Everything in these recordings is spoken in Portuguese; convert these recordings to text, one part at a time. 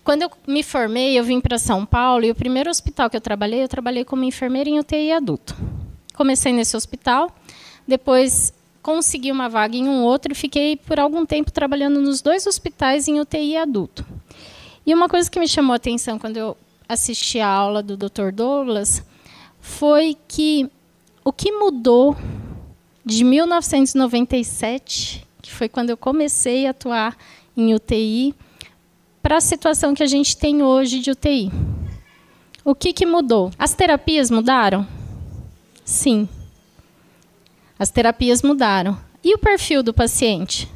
quando eu me formei, eu vim para São Paulo, e o primeiro hospital que eu trabalhei como enfermeira em UTI adulto. Comecei nesse hospital, depois consegui uma vaga em um outro e fiquei por algum tempo trabalhando nos 2 hospitais em UTI adulto. E uma coisa que me chamou a atenção quando eu assisti a aula do Dr. Douglas foi que o que mudou de 1997, que foi quando eu comecei a atuar em UTI, para a situação que a gente tem hoje de UTI. O que mudou? As terapias mudaram? Sim. As terapias mudaram. E o perfil do paciente?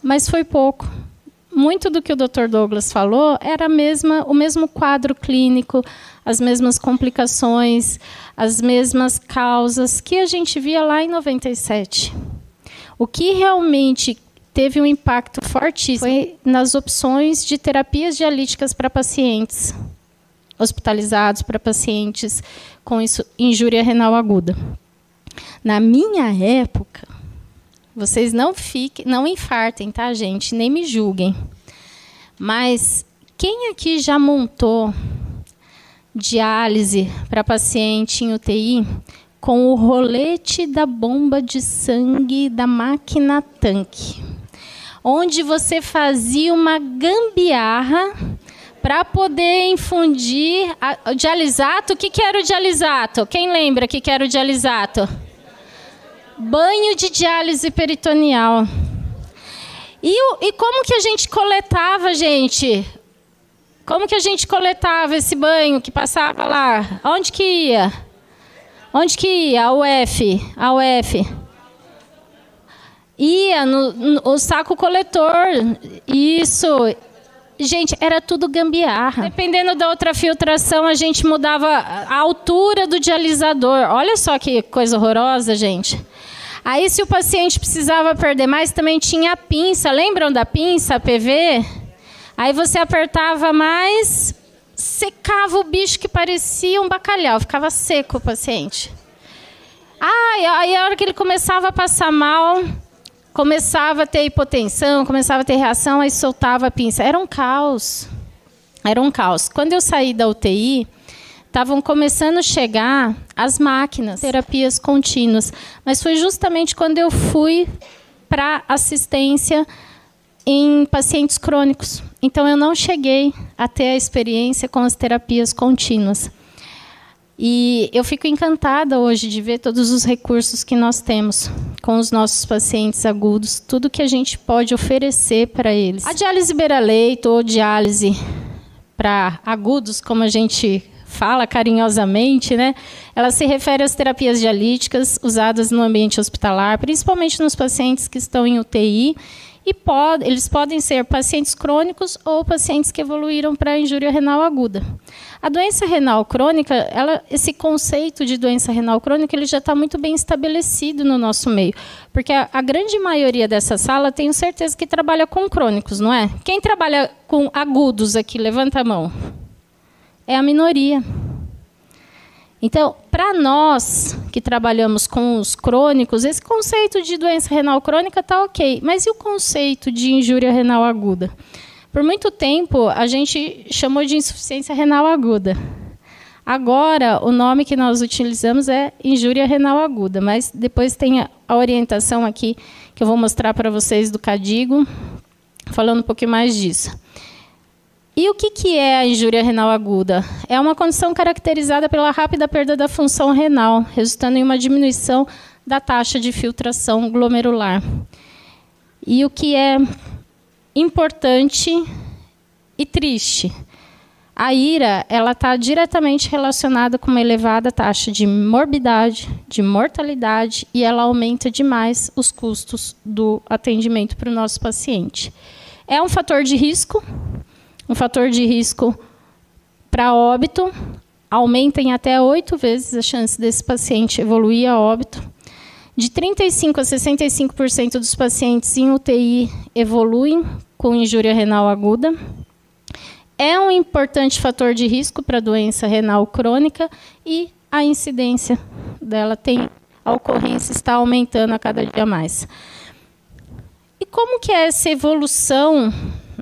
Mas foi pouco. Muito do que o Dr. Douglas falou era o mesmo quadro clínico, as mesmas complicações, as mesmas causas que a gente via lá em 97. O que realmente teve um impacto fortíssimo foi nas opções de terapias dialíticas para pacientes hospitalizados, para pacientes com injúria renal aguda. Na minha época, vocês não infartem, tá, gente? Nem me julguem. Mas quem aqui já montou diálise para paciente em UTI com o rolete da bomba de sangue da máquina tanque? Onde você fazia uma gambiarra para poder infundir o dialisato. O que era o dialisato? Quem lembra o que era o dialisato? Banho de diálise peritoneal. E como que a gente coletava, gente? Como que a gente coletava esse banho que passava lá? Onde que ia? Onde que ia? A UF. Ia no saco coletor. Isso. Gente, era tudo gambiarra. Dependendo da outra filtração, a gente mudava a altura do dialisador. Olha só que coisa horrorosa, gente. Aí, se o paciente precisava perder mais, também tinha a pinça. Lembram da pinça, a PV? Aí você apertava mais, secava o bicho que parecia um bacalhau. Ficava seco o paciente. Aí a hora que ele começava a passar mal, começava a ter hipotensão, começava a ter reação, aí soltava a pinça. Era um caos. Era um caos. Quando eu saí da UTI, estavam começando a chegar as máquinas, terapias contínuas. Mas foi justamente quando eu fui para assistência em pacientes crônicos. Então, eu não cheguei a ter a experiência com as terapias contínuas. E eu fico encantada hoje de ver todos os recursos que nós temos com os nossos pacientes agudos, tudo que a gente pode oferecer para eles. A diálise beira-leito ou diálise para agudos, como a gente fala carinhosamente, né? Ela se refere às terapias dialíticas usadas no ambiente hospitalar, principalmente nos pacientes que estão em UTI, e eles podem ser pacientes crônicos ou pacientes que evoluíram para injúria renal aguda. A doença renal crônica, esse conceito de doença renal crônica, ele já está muito bem estabelecido no nosso meio, porque a grande maioria dessa sala, tenho certeza que trabalha com crônicos, não é? Quem trabalha com agudos aqui, levanta a mão. É a minoria. Então, para nós que trabalhamos com os crônicos, esse conceito de doença renal crônica está ok. Mas e o conceito de injúria renal aguda? Por muito tempo, a gente chamou de insuficiência renal aguda. Agora, o nome que nós utilizamos é injúria renal aguda, mas depois tem a orientação aqui, que eu vou mostrar para vocês do CADIGO, falando um pouquinho mais disso. E o que é a injúria renal aguda? É uma condição caracterizada pela rápida perda da função renal, resultando em uma diminuição da taxa de filtração glomerular. E o que é importante e triste, a IRA está diretamente relacionada com uma elevada taxa de morbidade, de mortalidade, e ela aumenta demais os custos do atendimento para o nosso paciente. É um fator de risco para óbito, aumenta em até 8 vezes a chance desse paciente evoluir a óbito. De 35% a 65% dos pacientes em UTI evoluem com injúria renal aguda. É um importante fator de risco para a doença renal crônica e a incidência dela a ocorrência está aumentando a cada dia mais. E como que é essa evolução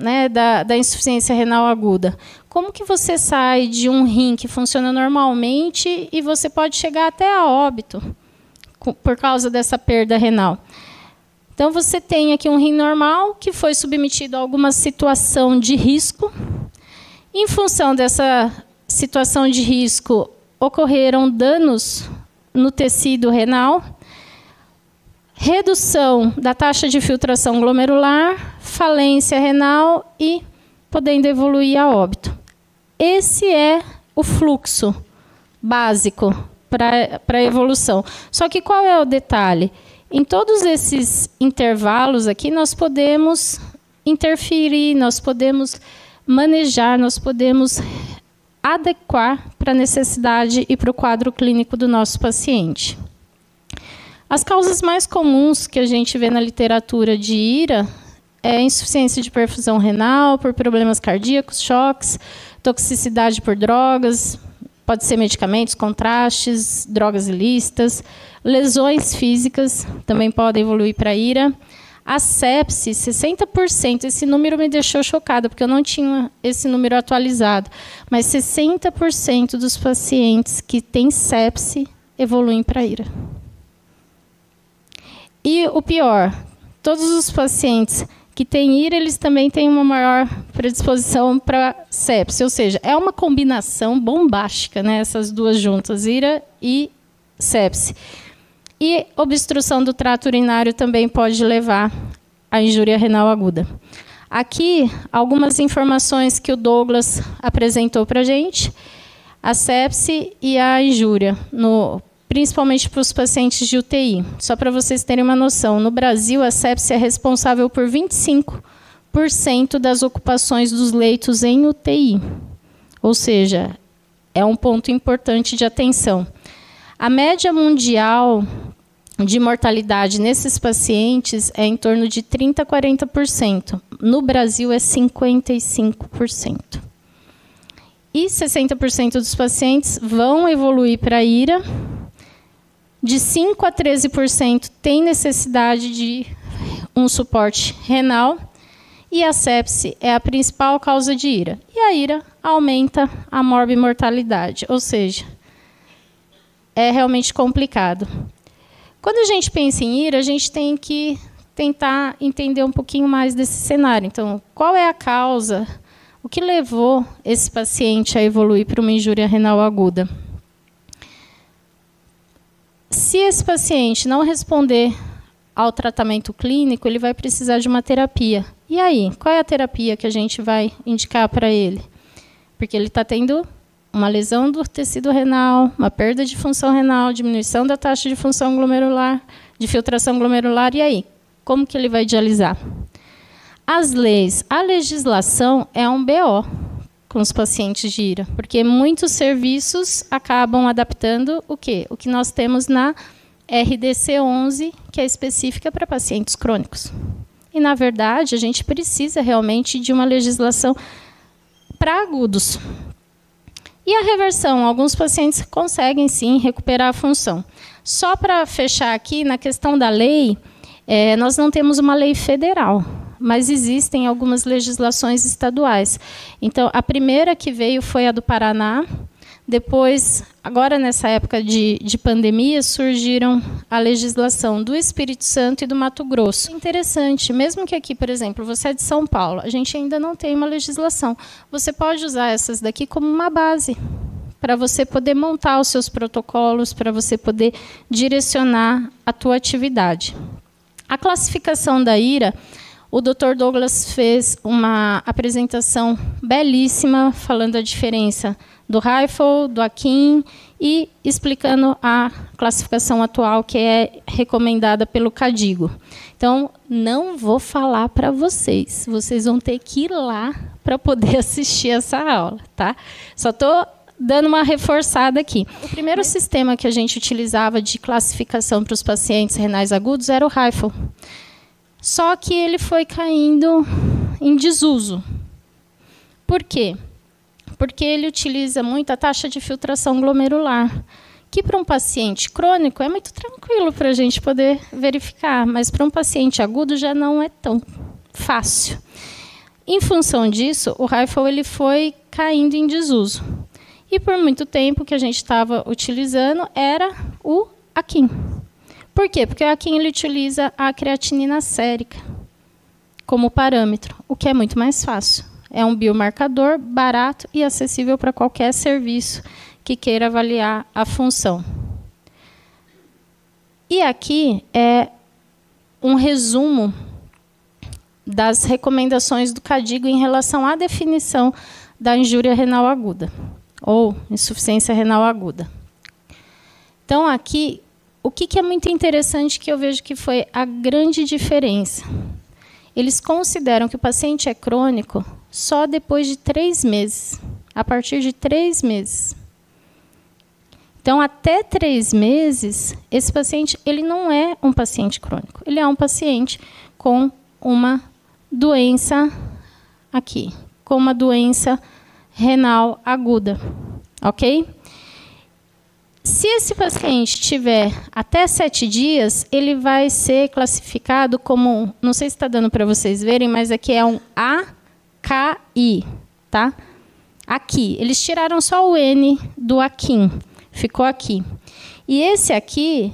né, da insuficiência renal aguda. Como que você sai de um rim que funciona normalmente e você pode chegar até a óbito por causa dessa perda renal? Então, você tem aqui um rim normal que foi submetido a alguma situação de risco. Em função dessa situação de risco, ocorreram danos no tecido renal, redução da taxa de filtração glomerular, falência renal e podendo evoluir a óbito. Esse é o fluxo básico para a evolução. Só que qual é o detalhe? Em todos esses intervalos aqui, nós podemos interferir, nós podemos manejar, nós podemos adequar para a necessidade e para o quadro clínico do nosso paciente. As causas mais comuns que a gente vê na literatura de IRA é insuficiência de perfusão renal por problemas cardíacos, choques, toxicidade por drogas, pode ser medicamentos, contrastes, drogas ilícitas, lesões físicas também podem evoluir para IRA. A sepse, 60%, esse número me deixou chocada, porque eu não tinha esse número atualizado, mas 60% dos pacientes que têm sepse evoluem para IRA. E o pior, todos os pacientes que têm IRA, eles também têm uma maior predisposição para sepse, ou seja, é uma combinação bombástica, né, essas duas juntas, IRA e sepse. E obstrução do trato urinário também pode levar à injúria renal aguda. Aqui, algumas informações que o Douglas apresentou para a gente, a sepse e a injúria, principalmente para os pacientes de UTI. Só para vocês terem uma noção, no Brasil, a sepse é responsável por 25% das ocupações dos leitos em UTI. Ou seja, é um ponto importante de atenção. A média mundial de mortalidade nesses pacientes é em torno de 30% a 40%. No Brasil, é 55%. E 60% dos pacientes vão evoluir para IRA. De 5% a 13% tem necessidade de um suporte renal. E a sepse é a principal causa de IRA. E a IRA aumenta a morbimortalidade, ou seja, é realmente complicado. Quando a gente pensa em IRA, a gente tem que tentar entender um pouquinho mais desse cenário. Então, qual é a causa? O que levou esse paciente a evoluir para uma injúria renal aguda? Se esse paciente não responder ao tratamento clínico, ele vai precisar de uma terapia. E aí, qual é a terapia que a gente vai indicar para ele? Porque ele está tendo uma lesão do tecido renal, uma perda de função renal, diminuição da taxa de função glomerular, de filtração glomerular, e aí? Como que ele vai dialisar? As leis, a legislação é um BO com os pacientes de IRA, porque muitos serviços acabam adaptando o quê? O que nós temos na RDC 11, que é específica para pacientes crônicos. E, na verdade, a gente precisa realmente de uma legislação para agudos. E a reversão? Alguns pacientes conseguem, sim, recuperar a função. Só para fechar aqui, na questão da lei, nós não temos uma lei federal, mas existem algumas legislações estaduais. Então, a primeira que veio foi a do Paraná. Depois, agora nessa época de pandemia, surgiram a legislação do Espírito Santo e do Mato Grosso. Interessante, mesmo que aqui, por exemplo, você é de São Paulo, a gente ainda não tem uma legislação. Você pode usar essas daqui como uma base, para você poder montar os seus protocolos, para você poder direcionar a tua atividade. A classificação da IRA, o Dr. Douglas fez uma apresentação belíssima, falando a diferença do Reifel, do Akin, e explicando a classificação atual que é recomendada pelo CADIGO. Então, não vou falar para vocês. Vocês vão ter que ir lá para poder assistir essa aula, tá? Só estou dando uma reforçada aqui. O primeiro sistema que a gente utilizava de classificação para os pacientes renais agudos era o Reifel. Só que ele foi caindo em desuso. Por quê? Porque ele utiliza muito a taxa de filtração glomerular, que para um paciente crônico é muito tranquilo para a gente poder verificar, mas para um paciente agudo já não é tão fácil. em função disso, o Rifle ele foi caindo em desuso. E por muito tempo o que a gente estava utilizando era o Akin. Por quê? Porque o Akin ele utiliza a creatinina sérica como parâmetro, o que é muito mais fácil. É um biomarcador barato e acessível para qualquer serviço que queira avaliar a função. E aqui é um resumo das recomendações do KDIGO em relação à definição da injúria renal aguda, ou insuficiência renal aguda. Então, aqui, o que é muito interessante que eu vejo que foi a grande diferença? Eles consideram que o paciente é crônico só depois de 3 meses, a partir de 3 meses. Então, até 3 meses, esse paciente ele não é um paciente crônico. Ele é um paciente com uma doença aqui, com uma doença renal aguda, ok? Se esse paciente tiver até 7 dias, ele vai ser classificado como, não sei se está dando para vocês verem, mas aqui é um AKI, tá? Aqui, eles tiraram só o N do Akin. Ficou aqui. E esse aqui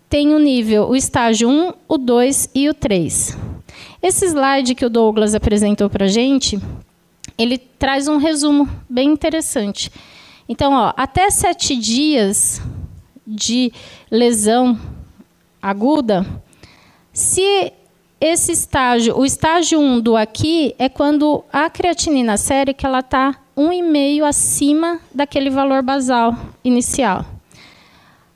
tem o nível, o estágio 1, o 2 e o 3. Esse slide que o Douglas apresentou para a gente, ele traz um resumo bem interessante. Então, ó, até 7 dias de lesão aguda, se esse estágio, o estágio 1 do aqui, é quando a creatinina sérica ela está 1,5 acima daquele valor basal inicial.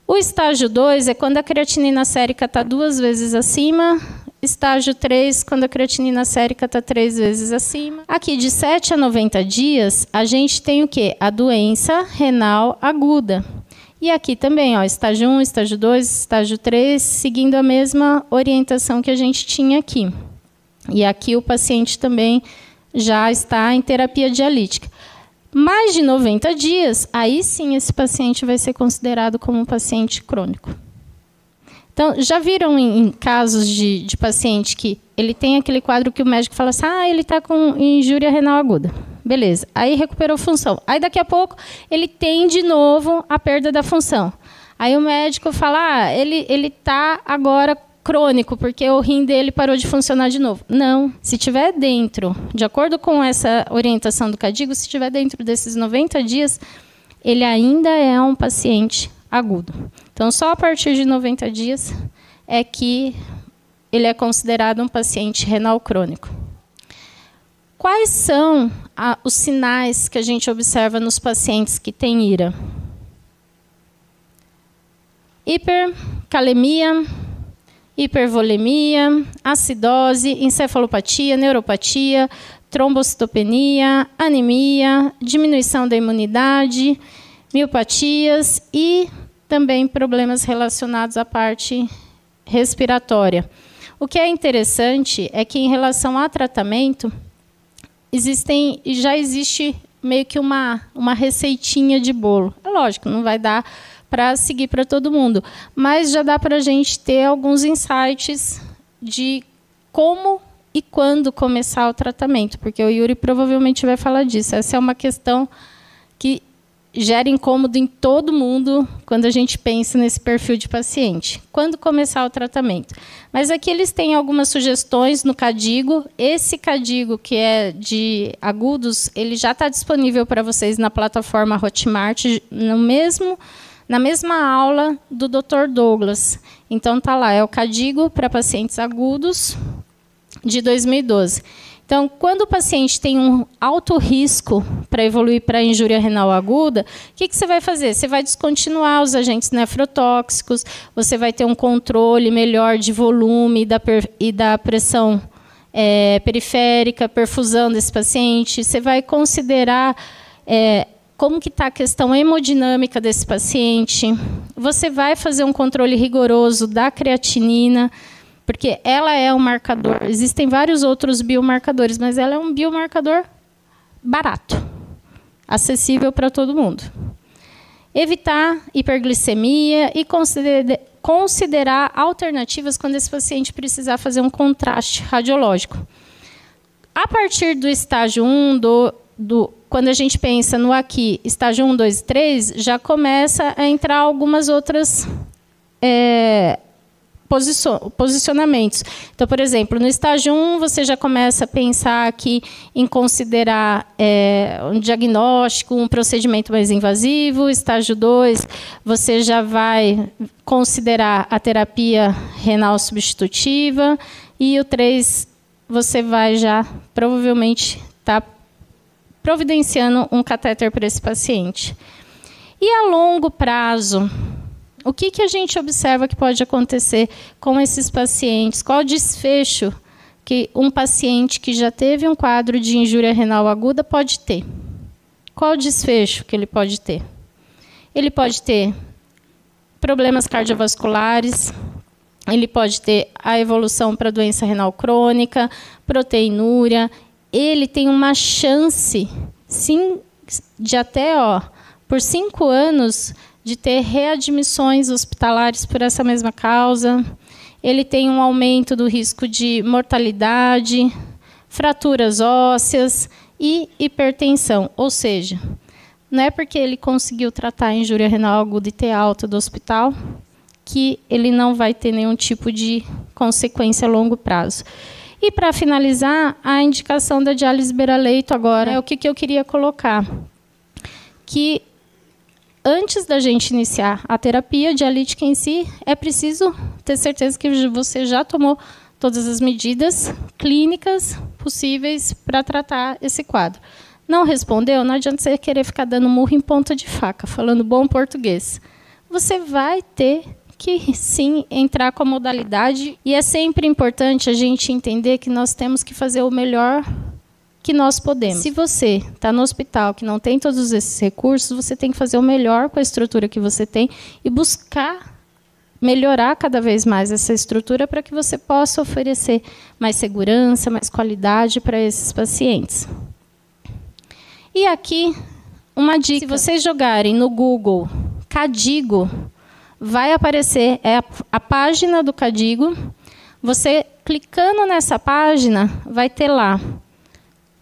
O estágio 2 é quando a creatinina sérica está 2 vezes acima. Estágio 3, quando a creatinina sérica está 3 vezes acima. Aqui, de 7 a 90 dias, a gente tem o quê? A doença renal aguda. E aqui também, ó, estágio 1, estágio 2, estágio 3, seguindo a mesma orientação que a gente tinha aqui. E aqui o paciente também já está em terapia dialítica. Mais de 90 dias, aí sim esse paciente vai ser considerado como um paciente crônico. Então, já viram em casos de paciente que ele tem aquele quadro que o médico fala assim, ele está com injúria renal aguda. Beleza, aí recuperou função. Aí daqui a pouco ele tem de novo a perda da função. Aí o médico fala, ele está agora crônico, porque o rim dele parou de funcionar de novo. Não, se tiver dentro, de acordo com essa orientação do KDIGO, se estiver dentro desses 90 dias, ele ainda é um paciente agudo. Então, só a partir de 90 dias é que ele é considerado um paciente renal crônico. Quais são os sinais que a gente observa nos pacientes que têm IRA? Hipercalemia, hipervolemia, acidose, encefalopatia, neuropatia, trombocitopenia, anemia, diminuição da imunidade, miopatias e também problemas relacionados à parte respiratória. O que é interessante é que, em relação a tratamento, já existe meio que uma receitinha de bolo. É lógico, não vai dar para seguir para todo mundo, mas já dá para a gente ter alguns insights de como e quando começar o tratamento, porque o Yuri provavelmente vai falar disso. Essa é uma questão que gera incômodo em todo mundo quando a gente pensa nesse perfil de paciente. Quando começar o tratamento? Mas aqui eles têm algumas sugestões no KDIGO. Esse KDIGO, que é de agudos, ele já está disponível para vocês na plataforma Hotmart, na mesma aula do Dr. Douglas. Então, está lá, é o KDIGO para pacientes agudos, de 2012. Então, quando o paciente tem um alto risco para evoluir para injúria renal aguda, o que você vai fazer? Você vai descontinuar os agentes nefrotóxicos, você vai ter um controle melhor de volume e da pressão periférica, perfusão desse paciente. Você vai considerar como que está a questão hemodinâmica desse paciente. Você vai fazer um controle rigoroso da creatinina, porque ela é um marcador. Existem vários outros biomarcadores, mas ela é um biomarcador barato, acessível para todo mundo. Evitar hiperglicemia e considerar alternativas quando esse paciente precisar fazer um contraste radiológico. A partir do estágio 1, quando a gente pensa no aqui, estágio 1, 2 e 3, já começa a entrar algumas outras posicionamentos. Então, por exemplo, no estágio 1, você já começa a pensar aqui em considerar um diagnóstico, um procedimento mais invasivo. Estágio 2, você já vai considerar a terapia renal substitutiva. E o 3, você vai já provavelmente estar providenciando um catéter para esse paciente. E a longo prazo, o que a gente observa que pode acontecer com esses pacientes? Qual o desfecho que um paciente que já teve um quadro de injúria renal aguda pode ter? Qual o desfecho que ele pode ter? Ele pode ter problemas cardiovasculares, ele pode ter a evolução para doença renal crônica, proteinúria. Ele tem uma chance, sim, de até, por 5 anos, de ter readmissões hospitalares por essa mesma causa. Ele tem um aumento do risco de mortalidade, fraturas ósseas e hipertensão. Ou seja, não é porque ele conseguiu tratar a injúria renal aguda e ter alta do hospital que ele não vai ter nenhum tipo de consequência a longo prazo. E, para finalizar, a indicação da diálise beira-leito agora é o que eu queria colocar. Que antes da gente iniciar a terapia dialítica em si, é preciso ter certeza que você já tomou todas as medidas clínicas possíveis para tratar esse quadro. Não respondeu? Não adianta você querer ficar dando murro em ponta de faca, falando bom português. Você vai ter que, sim, entrar com a modalidade. E é sempre importante a gente entender que nós temos que fazer o melhor que nós podemos. Se você está no hospital que não tem todos esses recursos, você tem que fazer o melhor com a estrutura que você tem e buscar melhorar cada vez mais essa estrutura para que você possa oferecer mais segurança, mais qualidade para esses pacientes. E aqui, uma dica. Se vocês jogarem no Google KDIGO, vai aparecer a página do KDIGO. Você, clicando nessa página, vai ter lá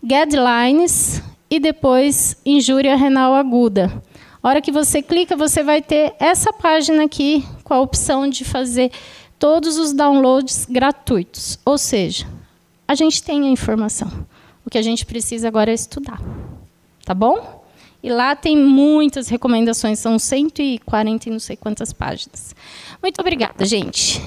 guidelines e depois injúria renal aguda. A hora que você clica, você vai ter essa página aqui com a opção de fazer todos os downloads gratuitos. Ou seja, a gente tem a informação. O que a gente precisa agora é estudar. Tá bom? E lá tem muitas recomendações, são 140 e não sei quantas páginas. Muito obrigada, gente.